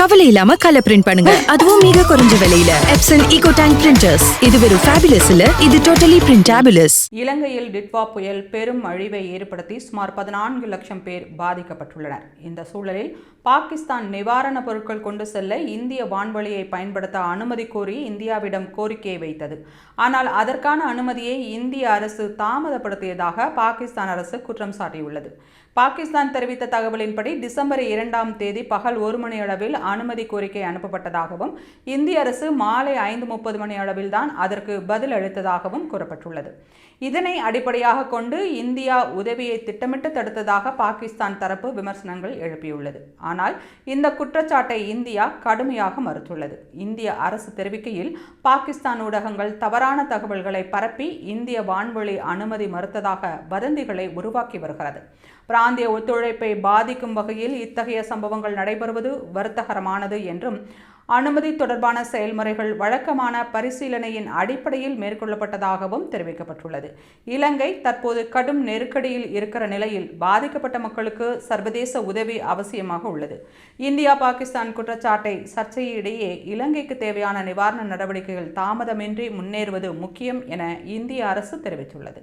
கவலை இல்லாம colour print பண்ணுங்க, அதுவும் மிக குறைஞ்ச விலையில. Epson eco tank printers. இது வெறும் ஃபேபுலஸ் இல்ல, இது டோட்டலி பிரிண்டபிளஸ். இலங்கையில் டிட்வா புயல் பெரும் அழிவை ஏற்படுத்தி சுமார் 14 லட்சம் பேர் பாதிக்கப்பட்டுள்ளனர். இந்த சூழலில் பாகிஸ்தான் நிவாரண பொருட்கள் கொண்டு செல்ல இந்திய வான்வழியை பயன்படுத்த அனுமதி கோரி இந்தியாவிடம் கோரிக்கை வைத்தது. ஆனால் அதற்கான அனுமதியை இந்திய அரசு தாமதப்படுத்தியதாக பாகிஸ்தான் அரசு குற்றம் சாட்டியுள்ளது. பாகிஸ்தான் தெரிவித்த தகவலின்படி டிசம்பர் 2ஆம் தேதி பகல் 1 மணி அளவில் அனுமதி கோரிக்கை அனுப்பப்பட்டதாகவும் இந்திய அரசு மாலை 5:30 மணி அளவில் தான் அதற்கு பதில் அளித்ததாகவும் கூறப்பட்டுள்ளது. இதனை அடிப்படையாக கொண்டு இந்தியா உதவியை திட்டமிட்டு தடுத்ததாக பாகிஸ்தான் தரப்பு விமர்சனங்கள் எழுப்பியுள்ளது. ஆனால் இந்த குற்றச்சாட்டை இந்தியா கடுமையாக மறுத்துள்ளது. இந்திய அரசு தெரிவிக்கையில் பாகிஸ்தான் ஊடகங்கள் தவறான தகவல்களை பரப்பி இந்திய வான்வழி அனுமதி மறுத்ததாக வதந்திகளை உருவாக்கி வருகிறது. பிராந்திய ஒத்துழைப்பை பாதிக்கும் வகையில் இத்தகைய சம்பவங்கள் நடைபெறுவது வருத்தகரமானது என்றும், அனுமதி தொடர்பான செயல்முறைகள் வழக்கமான பரிசீலனையின் அடிப்படையில் மேற்கொள்ளப்பட்டதாகவும் தெரிவிக்கப்பட்டுள்ளது. இலங்கை தற்போது கடும் நெருக்கடியில் இருக்கிற நிலையில் பாதிக்கப்பட்ட மக்களுக்கு சர்வதேச உதவி அவசியமாக உள்ளது. இந்தியா பாகிஸ்தான் குற்றச்சாட்டை சர்ச்சையிடையே இலங்கைக்கு தேவையான நிவாரண நடவடிக்கைகள் தாமதமின்றி முன்னேறுவது முக்கியம் என இந்திய அரசு தெரிவித்துள்ளது.